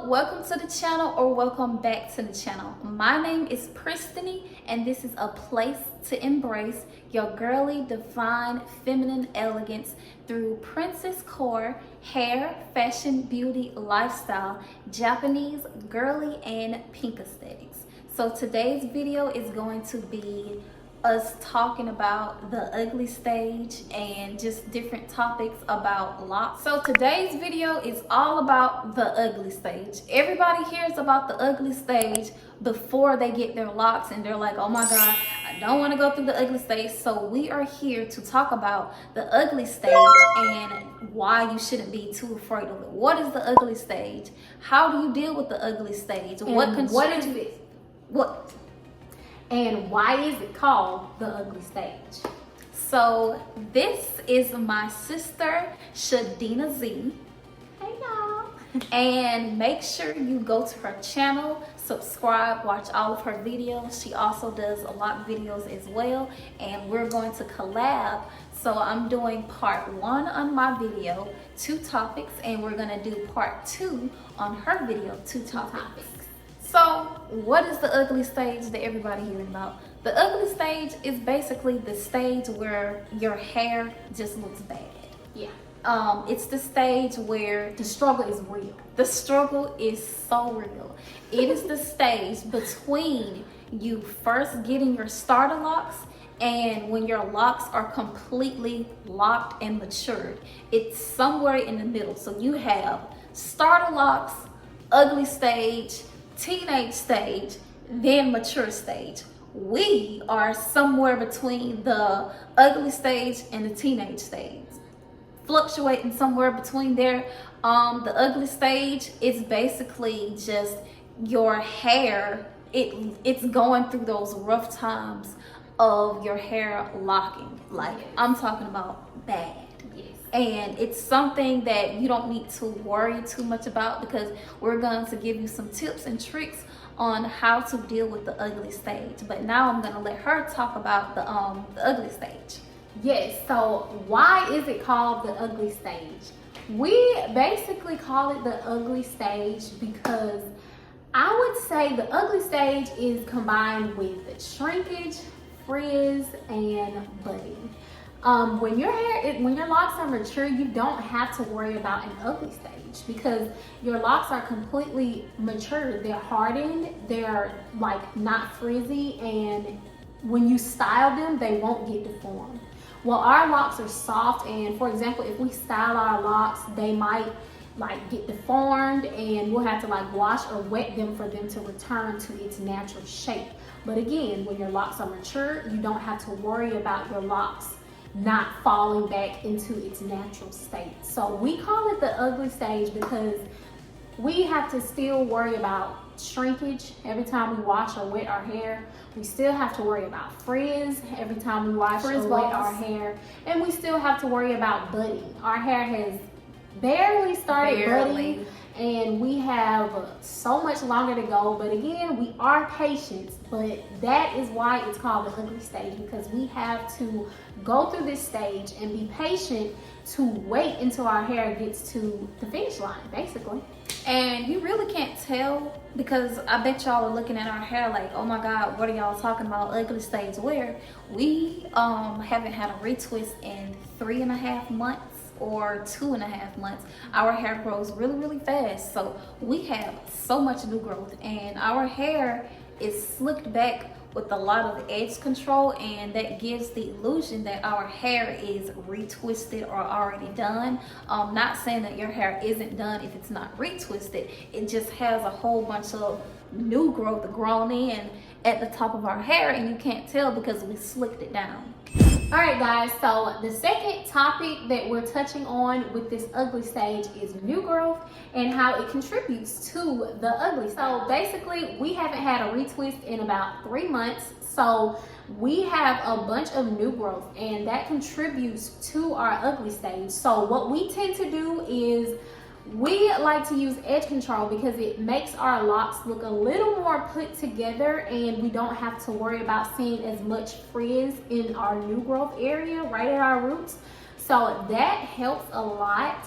welcome to the channel, or welcome back to the channel. My name is Pristiny, and this is a place to embrace your girly, divine, feminine elegance through princess core, hair, fashion, beauty, lifestyle, Japanese, girly, and pink aesthetics. So today's video is going to be us talking about the ugly stage and just different topics about locks. So today's video is all about the ugly stage. Everybody hears about the ugly stage before they get their locks, and they're like, oh my god, I don't want to go through the ugly stage. So we are here to talk about the ugly stage and why you shouldn't be too afraid of it. What is the ugly stage? How do you deal with the ugly stage? And what is it? What? And why is it called the ugly stage? So this is my sister Shadeana Z. Hey y'all. And make sure you go to her channel, subscribe, watch all of her videos. She also does a lot of videos as well, and we're going to collab. So I'm doing part 1 on my video, 2 topics, and we're gonna do part 2 on her video, 2 topics. So what is the ugly stage that everybody hearing about? The ugly stage is basically the stage where your hair just looks bad. Yeah. It's the stage where the struggle is real. The struggle is so real. It is the stage between you first getting your starter locks and when your locks are completely locked and matured. It's somewhere in the middle. So you have starter locks, ugly stage, teenage stage, then mature stage. We are somewhere between the ugly stage and the teenage stage, fluctuating somewhere between there. The ugly stage is basically just your hair, it's going through those rough times of your hair locking. Like, I'm talking about bad. And it's something that you don't need to worry too much about, because we're going to give you some tips and tricks on how to deal with the ugly stage. But now I'm going to let her talk about the ugly stage. Yes, so why is it called the ugly stage? We basically call it the ugly stage because I would say the ugly stage is combined with shrinkage, frizz, and budding. When your locks are mature, you don't have to worry about an ugly stage because your locks are completely mature. They're hardened, they're like not frizzy, and when you style them, they won't get deformed. Well, our locks are soft, and for example, if we style our locks, they might like get deformed, and we'll have to like wash or wet them for them to return to its natural shape. But again, when your locks are mature, you don't have to worry about your locks not falling back into its natural state. So we call it the ugly stage because we have to still worry about shrinkage every time we wash or wet our hair. We still have to worry about frizz every time we wash or wet our hair. And we still have to worry about budding. Our hair has barely started budding, and we have so much longer to go. But again, we are patient, but that is why it's called the ugly stage, because we have to go through this stage and be patient to wait until our hair gets to the finish line, basically. And you really can't tell, because I bet y'all are looking at our hair like, oh my god, what are y'all talking about, ugly stage? Where we haven't had a retwist in 3.5 months or 2.5 months. Our hair grows really fast, so we have so much new growth, and our hair is slicked back with a lot of edge control, and that gives the illusion that our hair is retwisted or already done. Not saying that your hair isn't done if it's not retwisted. It just has a whole bunch of new growth grown in at the top of our hair, and you can't tell because we slicked it down. All right, guys, so the second topic that we're touching on with this ugly stage is new growth and how it contributes to the ugly. So basically, we haven't had a retwist in about 3 months, so we have a bunch of new growth, and that contributes to our ugly stage. So what we tend to do is we like to use edge control because it makes our locks look a little more put together, and we don't have to worry about seeing as much frizz in our new growth area right at our roots. So that helps a lot.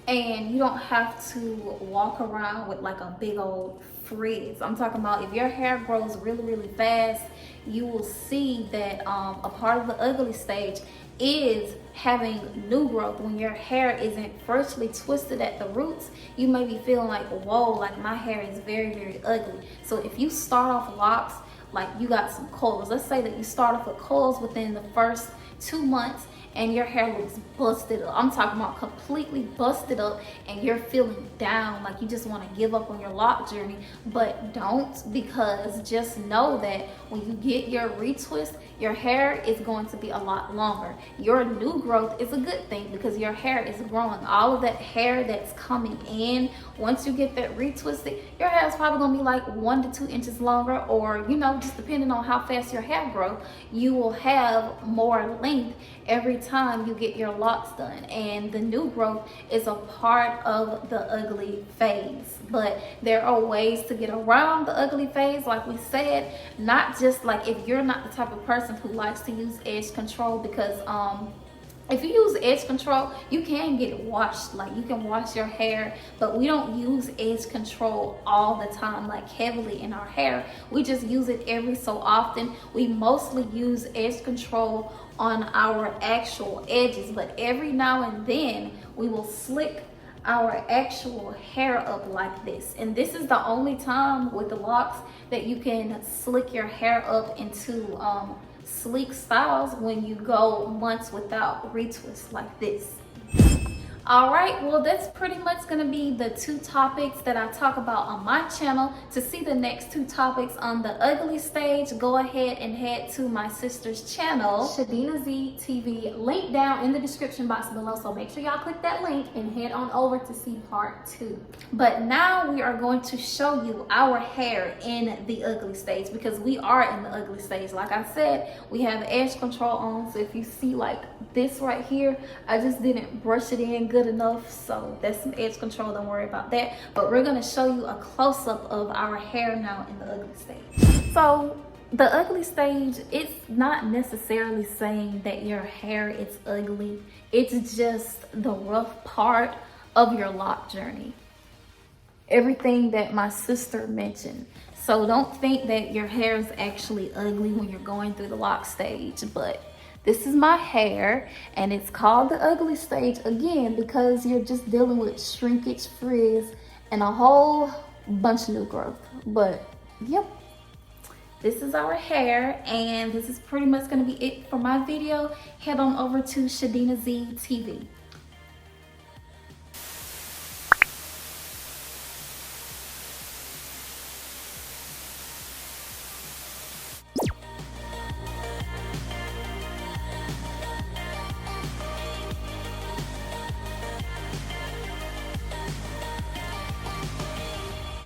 and you don't have to walk around with like a big old frizz. I'm talking about if your hair grows really fast, you will see that a part of the ugly stage is having new growth. When your hair isn't freshly twisted at the roots, you may be feeling like, whoa, like my hair is very ugly. So if you start off locks, like you got some coils, let's say that you start off with coils within the first 2 months and your hair looks busted up. I'm talking about completely busted up, and you're feeling down, like you just want to give up on your lock journey. But don't, because just know that when you get your retwist, your hair is going to be a lot longer. Your new growth is a good thing because your hair is growing. All of that hair that's coming in, once you get that retwisted, your hair is probably going to be like 1 to 2 inches longer, or you know, just depending on how fast your hair grows, you will have more length every time you get your locks done. And the new growth is a part of the ugly phase, but there are ways to get around the ugly phase, like we said. Not just like, if you're not the type of person who likes to use edge control, because if you use edge control, you can get it washed. Like you can wash your hair, but we don't use edge control all the time, like heavily in our hair. We just use it every so often. We mostly use edge control on our actual edges, but every now and then we will slick our actual hair up like this. And this is the only time with the locks that you can slick your hair up into sleek styles, when you go months without retwists like this. All right, well, that's pretty much gonna be the 2 topics that I talk about on my channel. To see the next 2 topics on the ugly stage, go ahead and head to my sister's channel, Shadeana Z TV, link down in the description box below. So make sure y'all click that link and head on over to see part 2. But now we are going to show you our hair in the ugly stage, because we are in the ugly stage. Like I said, we have edge control on, so if you see like this right here, I just didn't brush it in good enough, so that's some edge control, don't worry about that. But we're going to show you a close-up of our hair now in the ugly stage. So the ugly stage, it's not necessarily saying that your hair is ugly, it's just the rough part of your lock journey, everything that my sister mentioned. So don't think that your hair is actually ugly when you're going through the lock stage. But this is my hair, and it's called the ugly stage again because you're just dealing with shrinkage, frizz, and a whole bunch of new growth. But yep, this is our hair, and this is pretty much going to be it for my video. Head on over to Shadeana Z TV.